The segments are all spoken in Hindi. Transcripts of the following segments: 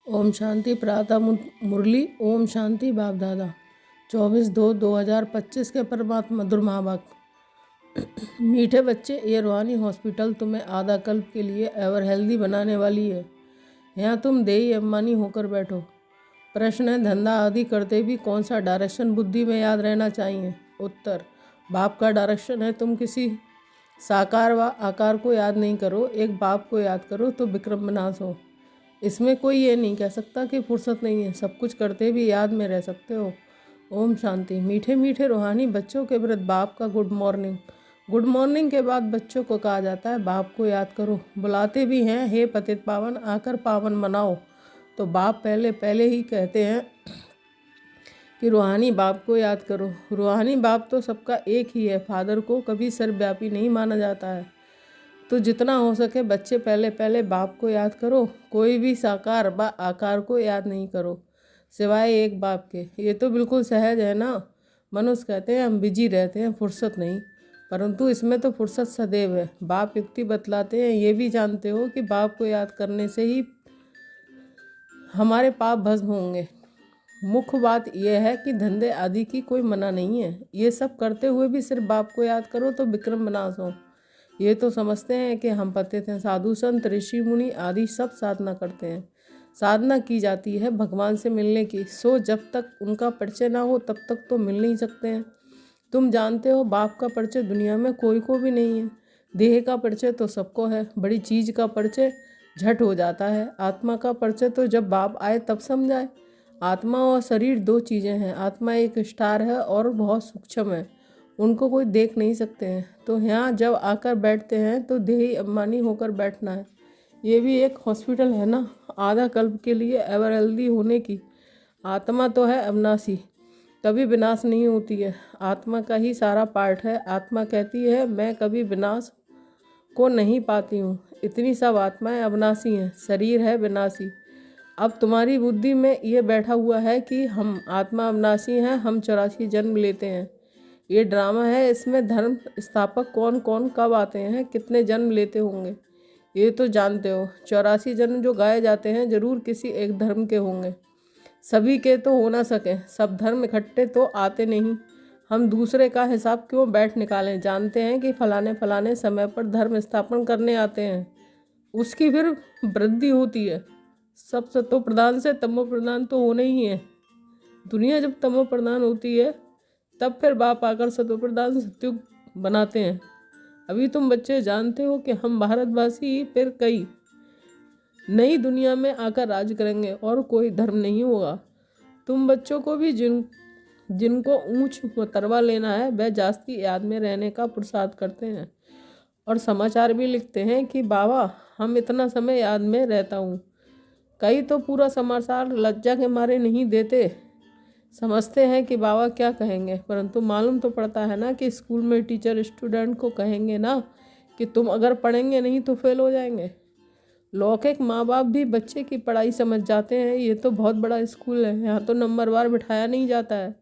ओम शांति प्रातः मुरली। ओम शांति बाप दादा 24/2/2025 के परमात्मा मधुर महावाक्य। मीठे बच्चे, ये रूहानी हॉस्पिटल तुम्हें आधा कल्प के लिए एवर हेल्दी बनाने वाली है। यहाँ तुम देही अभिमानी होकर बैठो। प्रश्न है, धंधा आदि करते भी कौन सा डायरेक्शन बुद्धि में याद रहना चाहिए? उत्तर, बाप का डायरेक्शन है। तुम किसी साकार व आकार को याद नहीं करो, एक बाप को याद करो तो विक्रम विनाश हो। इसमें कोई ये नहीं कह सकता कि फुर्सत नहीं है, सब कुछ करते भी याद में रह सकते हो। ओम शांति। मीठे मीठे रूहानी बच्चों के वृद्ध बाप का गुड मॉर्निंग। गुड मॉर्निंग के बाद बच्चों को कहा जाता है बाप को याद करो। बुलाते भी हैं, हे पतित पावन आकर पावन बनाओ। तो बाप पहले ही कहते हैं कि रूहानी बाप को याद करो। रूहानी बाप तो सबका एक ही है, फादर को कभी सर्वव्यापी नहीं माना जाता है। तो जितना हो सके बच्चे पहले बाप को याद करो। कोई भी साकार व आकार को याद नहीं करो सिवाय एक बाप के। ये तो बिल्कुल सहज है ना। मनुष्य कहते हैं हम बिजी रहते हैं, फुर्सत नहीं, परंतु इसमें तो फुर्सत सदैव है। बाप युक्ति बतलाते हैं, ये भी जानते हो कि बाप को याद करने से ही हमारे पाप भस्म होंगे। मुख्य बात यह है कि धंधे आदि की कोई मना नहीं है। ये सब करते हुए भी सिर्फ बाप को याद करो तो विक्रम विनाश हो। ये तो समझते हैं कि हम पतित हैं। साधु संत ऋषि मुनि आदि सब साधना करते हैं। साधना की जाती है भगवान से मिलने की। सो जब तक उनका परिचय ना हो तब तक तो मिल नहीं सकते हैं। तुम जानते हो बाप का परिचय दुनिया में कोई को भी नहीं है। देह का परिचय तो सबको है, बड़ी चीज़ का परिचय झट हो जाता है। आत्मा का परिचय तो जब बाप आए तब समझाए। आत्मा और शरीर दो चीज़ें हैं। आत्मा एक स्टार है और बहुत सूक्ष्म है, उनको कोई देख नहीं सकते हैं। तो यहाँ जब आकर बैठते हैं तो देही अभिमानी होकर बैठना है। ये भी एक हॉस्पिटल है ना, आधा कल्प के लिए एवर हेल्दी होने की। आत्मा तो है अविनाशी, कभी विनाश नहीं होती है। आत्मा का ही सारा पार्ट है। आत्मा कहती है मैं कभी विनाश को नहीं पाती हूँ। इतनी सब आत्माएं अविनाशी हैं, शरीर है विनाशी। अब तुम्हारी बुद्धि में ये बैठा हुआ है कि हम आत्मा अविनाशी हैं, हम 84 जन्म लेते हैं। ये ड्रामा है, इसमें धर्म स्थापक कौन कौन कब आते हैं, कितने जन्म लेते होंगे ये तो जानते हो। 84 जन्म जो गाए जाते हैं जरूर किसी एक धर्म के होंगे। सभी के तो हो ना सके, सब धर्म इकट्ठे तो आते नहीं। हम दूसरे का हिसाब क्यों बैठ निकालें। जानते हैं कि फलाने समय पर धर्म स्थापन करने आते हैं, उसकी फिर वृद्धि होती है। सब सतो प्रधान से तमो प्रधान तो होने ही है। दुनिया जब तमो प्रधान होती है तब फिर बाप आकर सतो प्रधान सत्युग बनाते हैं। अभी तुम बच्चे जानते हो कि हम भारतवासी फिर कई नई दुनिया में आकर राज करेंगे और कोई धर्म नहीं होगा। तुम बच्चों को भी जिनको ऊंच मतरवा लेना है वह जास्ती याद में रहने का प्रसाद करते हैं और समाचार भी लिखते हैं कि बाबा हम इतना समय याद में रहता हूँ। कई तो पूरा समाचार लज्जा के मारे नहीं देते, समझते हैं कि बाबा क्या कहेंगे, परंतु मालूम तो पड़ता है ना कि स्कूल में टीचर स्टूडेंट को कहेंगे ना कि तुम अगर पढ़ेंगे नहीं तो फेल हो जाएंगे। लौकिक माँ बाप भी बच्चे की पढ़ाई समझ जाते हैं। ये तो बहुत बड़ा स्कूल है, यहाँ तो नंबरवार बिठाया नहीं जाता है,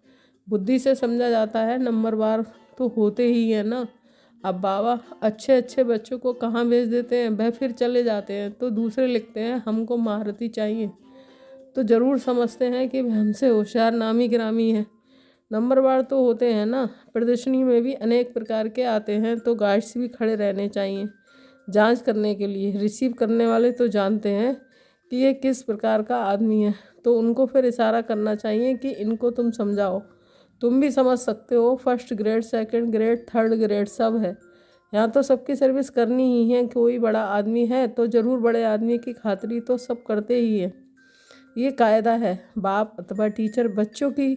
बुद्धि से समझा जाता है। नंबरवार तो होते ही है ना। अब बाबा अच्छे बच्चों को कहाँ भेज देते हैं, वह फिर चले जाते हैं तो दूसरे लिखते हैं हमको महारथी चाहिए। तो ज़रूर समझते हैं कि हमसे होशियार नामी गिरामी है। नंबरवार तो होते हैं ना। प्रदर्शनी में भी अनेक प्रकार के आते हैं तो गाइड्स भी खड़े रहने चाहिए जांच करने के लिए। रिसीव करने वाले तो जानते हैं कि ये किस प्रकार का आदमी है, तो उनको फिर इशारा करना चाहिए कि इनको तुम समझाओ। तुम भी समझ सकते हो, first grade, second grade, third grade सब है। यहाँ तो सबकी सर्विस करनी ही है। कोई बड़ा आदमी है तो ज़रूर बड़े आदमी की खातिरी तो सब करते ही है। ये कायदा है। बाप अथवा टीचर बच्चों की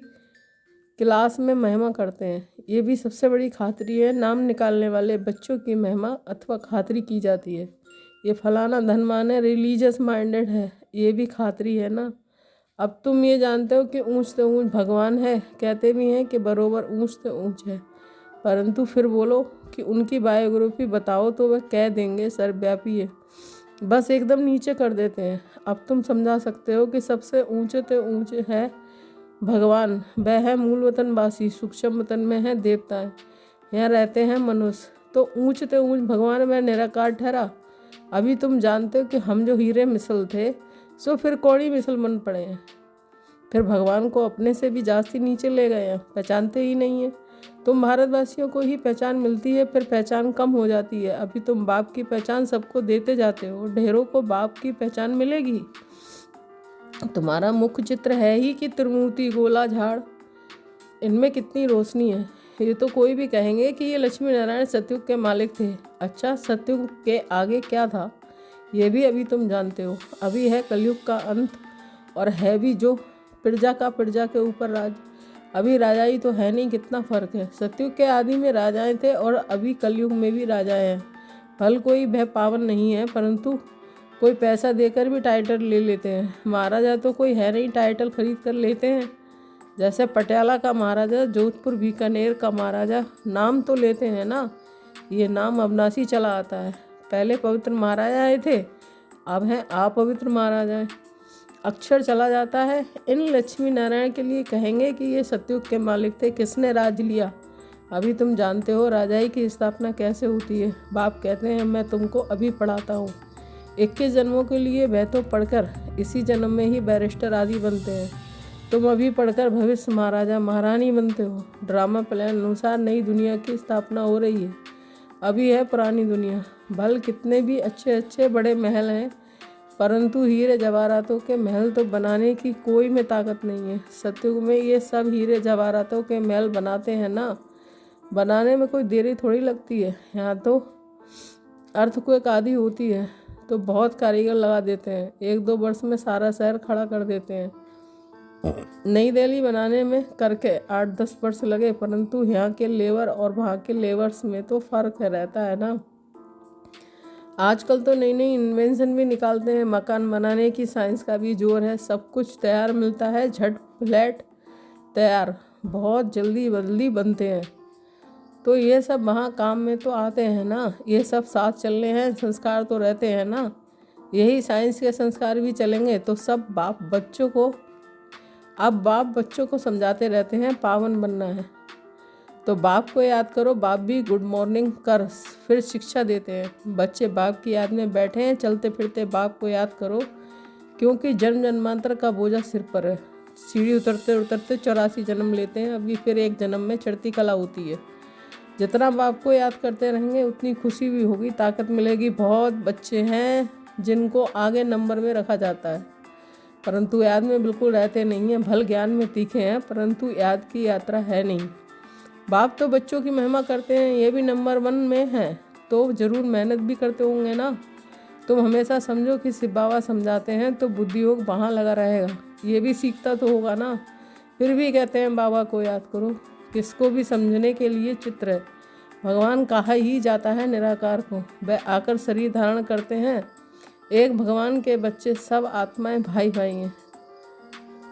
क्लास में महिमा करते हैं, ये भी सबसे बड़ी खातिरी है। नाम निकालने वाले बच्चों की महिमा अथवा खातिरी की जाती है। ये फलाना धनवान है, रिलीजियस माइंडेड है, ये भी खातिरी है ना। अब तुम ये जानते हो कि ऊंच से ऊंच भगवान है, कहते भी हैं कि बरोबर ऊंच से ऊंच है, परंतु फिर बोलो कि उनकी बायोग्राफी बताओ तो वह कह देंगे सर्वव्यापी है, बस एकदम नीचे कर देते हैं। अब तुम समझा सकते हो कि सबसे ऊंचे से ऊंचे है भगवान, वह है मूल वतनवासी। सूक्ष्म वतन में है देवताएं, यहाँ रहते हैं मनुष्य। तो ऊंच से ऊंच भगवान वह निराकार ठहरा। अभी तुम जानते हो कि हम जो हीरे मिसल थे सो फिर कौड़ी मिसल बन पड़े हैं। फिर भगवान को अपने से भी जास्ती नीचे ले गए हैं, पहचानते ही नहीं है। तुम भारतवासियों को ही पहचान मिलती है, फिर पहचान कम हो जाती है। अभी तुम बाप की पहचान सबको देते जाते हो, ढेरों को बाप की पहचान मिलेगी। तुम्हारा मुख्य चित्र है ही कि त्रिमूर्ति, गोला, झाड़, इनमें कितनी रोशनी है। ये तो कोई भी कहेंगे कि ये लक्ष्मी नारायण सतयुग के मालिक थे। अच्छा, सतयुग के आगे क्या था ये भी अभी तुम जानते हो। अभी है कलयुग का अंत, और है भी जो प्रजा का प्रजा के ऊपर राज। अभी राजाई तो है नहीं, कितना फर्क है। सतयुग के आदि में राजाएं थे और अभी कलयुग में भी राजाएं हैं। भल कोई भय पावन नहीं है, परंतु कोई पैसा देकर भी टाइटल ले लेते हैं। महाराजा तो कोई है नहीं, टाइटल खरीद कर लेते हैं। जैसे पटियाला का महाराजा, जोधपुर बीकानेर का महाराजा, नाम तो लेते हैं ना। ये नाम अविनाशी चला आता है। पहले पवित्र महाराजा आए थे, अब हैं अपवित्र महाराजा। अक्षर चला जाता है। इन लक्ष्मी नारायण के लिए कहेंगे कि ये सतयुग के मालिक थे। किसने राज लिया अभी तुम जानते हो। राजाई की स्थापना कैसे होती है। बाप कहते हैं मैं तुमको अभी पढ़ाता हूँ। 21 जन्मों के लिए वह तो पढ़कर इसी जन्म में ही बैरिस्टर आदि बनते हैं। तुम अभी पढ़कर भविष्य महाराजा महारानी बनते हो। ड्रामा प्लान अनुसार नई दुनिया की स्थापना हो रही है। अभी है पुरानी दुनिया। भल कितने भी अच्छे अच्छे बड़े महल हैं, परंतु हीरे जवाहरातों के महल तो बनाने की कोई में ताकत नहीं है। सतयुग में ये सब हीरे जवाहरातों के महल बनाते हैं ना। बनाने में कोई देरी थोड़ी लगती है। यहाँ तो अर्थक्वेक आदि होती है तो बहुत कारीगर लगा देते हैं, 1-2 वर्ष में सारा शहर खड़ा कर देते हैं। नई दिल्ली बनाने में करके 8-10 वर्ष लगे, परंतु यहाँ के लेबर और वहाँ के लेबर्स में तो फर्क रहता है ना। आजकल तो नई नई इन्वेंशन भी निकालते हैं। मकान बनाने की साइंस का भी जोर है। सब कुछ तैयार मिलता है, झट फ्लैट तैयार, बहुत जल्दी बनते हैं। तो ये सब वहाँ काम में तो आते हैं ना। ये सब साथ चलने हैं, संस्कार तो रहते हैं ना। यही साइंस के संस्कार भी चलेंगे तो सब बाप बच्चों को समझाते रहते हैं पावन बनना है। तो बाप को याद करो। बाप भी गुड मॉर्निंग कर फिर शिक्षा देते हैं। बच्चे बाप की याद में बैठे हैं, चलते फिरते बाप को याद करो, क्योंकि जन्म जन्मांतर का बोझा सिर पर है। सीढ़ी उतरते उतरते 84 जन्म लेते हैं। अभी फिर एक जन्म में चढ़ती कला होती है। जितना बाप को याद करते रहेंगे उतनी खुशी भी होगी, ताकत मिलेगी। बहुत बच्चे हैं जिनको आगे नंबर में रखा जाता है, परंतु याद में बिल्कुल रहते नहीं हैं। भल ज्ञान में तीखे हैं, परंतु याद की यात्रा है नहीं। बाप तो बच्चों की महिमा करते हैं, ये भी नंबर 1 में हैं, तो ज़रूर मेहनत भी करते होंगे ना। तुम हमेशा समझो कि शिव बाबा समझाते हैं तो बुद्धि योग वहाँ लगा रहेगा। ये भी सीखता तो होगा ना। फिर भी कहते हैं बाबा को याद करो। किसको भी समझने के लिए चित्र है। भगवान कहा ही जाता है निराकार को, वह आकर शरीर धारण करते हैं। एक भगवान के बच्चे सब आत्माएं भाई भाई हैं।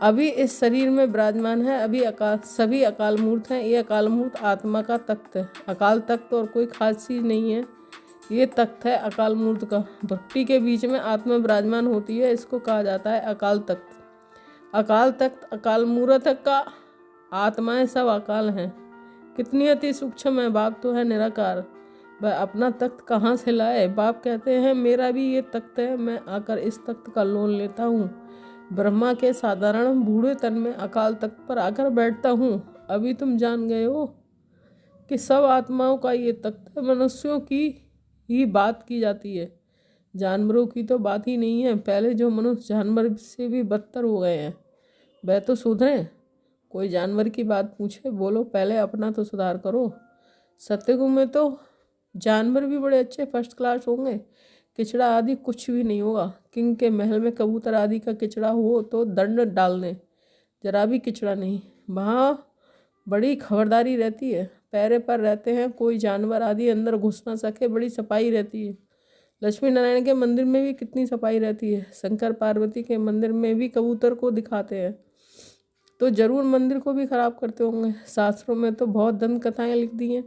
अभी इस शरीर में विराजमान है। अभी सभी अकाल मूर्त हैं। ये अकाल मूर्त आत्मा का तख्त है। अकाल तख्त और कोई खास चीज़ नहीं है, ये तख्त है अकाल मूर्त का। भक्ति के बीच में आत्मा विराजमान होती है, इसको कहा जाता है अकाल तख्त। अकाल तख्त अकाल मूर्त का, आत्माएं सब अकाल हैं। कितनी अति सूक्ष्म है। बाप तो है निराकार, वह अपना तख्त कहाँ से लाए। बाप कहते हैं मेरा भी ये तख्त है, मैं आकर इस तख्त का लोन लेता हूँ। ब्रह्मा के साधारण बूढ़े तन में अकाल तख्त पर आकर बैठता हूँ। अभी तुम जान गए हो कि सब आत्माओं का ये तख्त है। मनुष्यों की ही बात की जाती है, जानवरों की तो बात ही नहीं है। पहले जो मनुष्य जानवर से भी बदतर हो गए हैं, वह तो सुधरे। कोई जानवर की बात पूछे, बोलो पहले अपना तो सुधार करो। सत्ययुग में तो जानवर भी बड़े अच्छे फर्स्ट क्लास होंगे। किचड़ा आदि कुछ भी नहीं होगा। किंग के महल में कबूतर आदि का किचड़ा हो तो दंड डालने, जरा भी किचड़ा नहीं। वहाँ बड़ी खबरदारी रहती है, पैरे पर रहते हैं, कोई जानवर आदि अंदर घुस ना सके। बड़ी सफाई रहती है। लक्ष्मी नारायण के मंदिर में भी कितनी सफाई रहती है। शंकर पार्वती के मंदिर में भी कबूतर को दिखाते हैं, तो जरूर मंदिर को भी खराब करते होंगे। शास्त्रों में तो बहुत दंत कथाएं लिख दी हैं।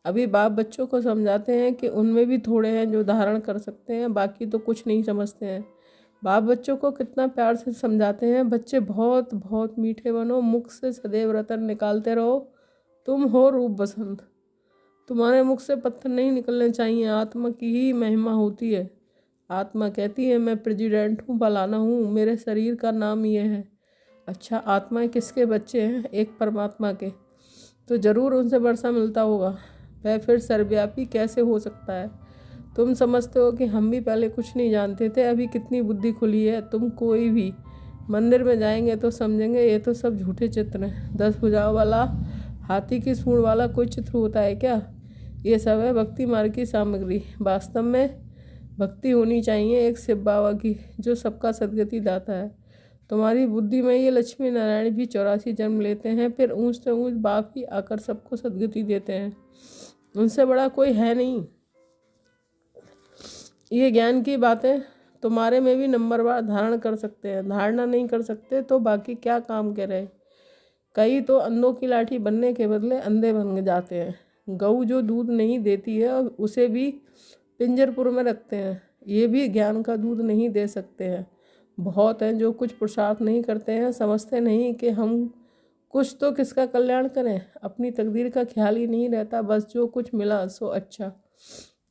अभी बाप बच्चों को समझाते हैं कि उनमें भी थोड़े हैं जो धारण कर सकते हैं, बाकी तो कुछ नहीं समझते हैं। बाप बच्चों को कितना प्यार से समझाते हैं। बच्चे बहुत बहुत मीठे बनो, मुख से सदैव रतन निकालते रहो। तुम हो रूप बसंत, तुम्हारे मुख से पत्थर नहीं निकलने चाहिए। आत्मा की ही महिमा होती है। आत्मा कहती है मैं प्रेसिडेंट हूँ, फलाना हूँ, मेरे शरीर का नाम ये है। अच्छा, आत्माएं किसके बच्चे हैं? एक परमात्मा के। तो ज़रूर उनसे वर्षा मिलता होगा। वह फिर सर्वव्यापी कैसे हो सकता है? तुम समझते हो कि हम भी पहले कुछ नहीं जानते थे, अभी कितनी बुद्धि खुली है। तुम कोई भी मंदिर में जाएंगे तो समझेंगे ये तो सब झूठे चित्र हैं। 10 भुजाओं वाला, हाथी की सूंड वाला कोई चित्र होता है क्या? ये सब है भक्ति मार्ग की सामग्री। वास्तव में भक्ति होनी चाहिए एक शिव बाबा की, जो सबका सदगति दाता है। तुम्हारी बुद्धि में ये लक्ष्मी नारायण भी 84 जन्म लेते हैं, फिर ऊंच से ऊंच बाप ही आकर सबको सदगति देते हैं। उनसे बड़ा कोई है नहीं। ये ज्ञान की बातें तुम्हारे में भी नंबरवार धारण कर सकते हैं। धारणा नहीं कर सकते तो बाकी क्या काम के रहे। कई तो अंधों की लाठी बनने के बदले अंधे बन जाते हैं। गऊ जो दूध नहीं देती है उसे भी पिंजरपुर में रखते हैं, ये भी ज्ञान का दूध नहीं दे सकते हैं। बहुत हैं जो कुछ पुरुषार्थ नहीं करते हैं, समझते नहीं कि हम कुछ तो किसका कल्याण करें। अपनी तकदीर का ख्याल ही नहीं रहता, बस जो कुछ मिला सो अच्छा।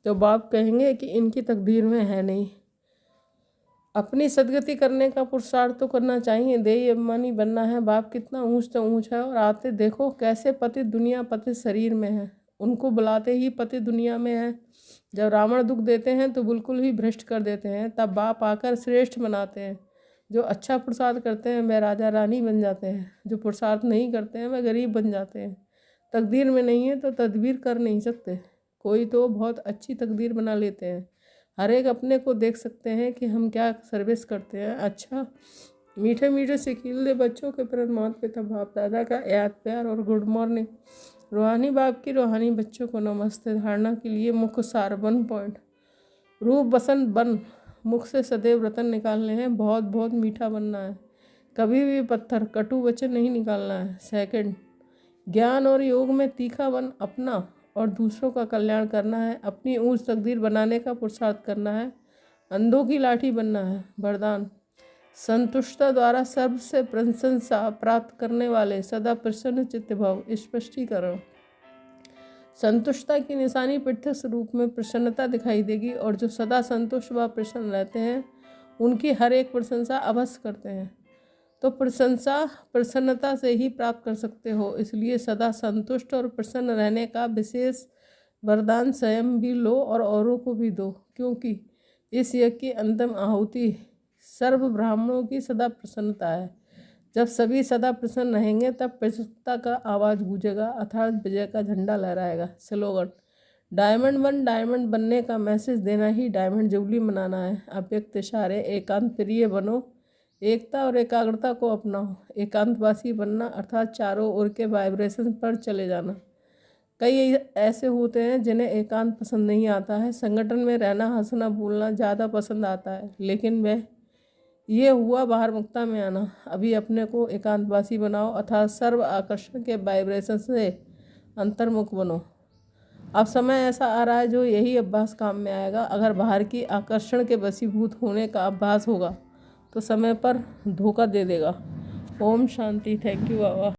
तो बाप कहेंगे कि इनकी तकदीर में है नहीं। अपनी सदगति करने का पुरुषार्थ तो करना चाहिए। देही अभिमानी बनना है। बाप कितना ऊंच तो ऊंच है, और आते देखो कैसे पतित दुनिया पतित शरीर में है। उनको बुलाते ही पतित दुनिया में है। जब रावण दुख देते हैं तो बिल्कुल ही भ्रष्ट कर देते हैं, तब बाप आकर श्रेष्ठ बनाते हैं। जो अच्छा पुरुषार्थ करते हैं वह राजा रानी बन जाते हैं, जो पुरुषार्थ नहीं करते हैं वह गरीब बन जाते हैं। तकदीर में नहीं है तो तदबीर कर नहीं सकते। कोई तो बहुत अच्छी तकदीर बना लेते हैं। हर एक अपने को देख सकते हैं कि हम क्या सर्विस करते हैं। अच्छा, मीठे मीठे सिकीले बच्चों के प्रति माता पिता बाप दादा का याद प्यार और गुड मॉर्निंग। रूहानी बाप की रूहानी बच्चों को नमस्ते। धारणा के लिए मुख्य सार 1 पॉइंट। रूप बसंत बन, मुख से सदैव रतन निकालने हैं। बहुत बहुत मीठा बनना है, कभी भी पत्थर कटु वचन नहीं निकालना है। सेकंड, ज्ञान और योग में तीखा बन, अपना और दूसरों का कल्याण करना है। अपनी ऊंच तकदीर बनाने का पुरुषार्थ करना है। अंधों की लाठी बनना है। वरदान, संतुष्टता द्वारा सर्व से प्रशंसा प्राप्त करने वाले सदा प्रसन्न चित्त भव। स्पष्टीकरण, संतुष्टता की निशानी प्रत्यक्ष रूप में प्रसन्नता दिखाई देगी, और जो सदा संतुष्ट व प्रसन्न रहते हैं उनकी हर एक प्रशंसा अवश्य करते हैं। तो प्रशंसा प्रसन्नता से ही प्राप्त कर सकते हो, इसलिए सदा संतुष्ट और प्रसन्न रहने का विशेष वरदान स्वयं भी लो और औरों को भी दो, क्योंकि इस यज्ञ की अंतिम आहुति सर्व ब्राह्मणों की सदा प्रसन्नता है। जब सभी सदा प्रसन्न रहेंगे तब प्रसन्नता का आवाज़ गूंजेगा, अर्थात विजय का झंडा लहराएगा। स्लोगन, डायमंड 1 डायमंड बनने का मैसेज देना ही डायमंड जुबली मनाना है। अव्यक्त इशारे, एकांत प्रिय बनो, एकता और एकाग्रता को अपनाओ। एकांतवासी बनना अर्थात चारों ओर के वाइब्रेशन पर चले जाना। कई ऐसे होते हैं जिन्हें एकांत पसंद नहीं आता है। संगठन में रहना, हंसना बोलना ज़्यादा पसंद आता है, लेकिन वह ये हुआ बाहर मुक्ता में आना। अभी अपने को एकांतवासी बनाओ, अर्थात सर्व आकर्षण के वाइब्रेशन से अंतर्मुख बनो। अब समय ऐसा आ रहा है जो यही अभ्यास काम में आएगा। अगर बाहर की आकर्षण के वशीभूत होने का अभ्यास होगा तो समय पर धोखा दे देगा। Om Shanti. Thank you Baba.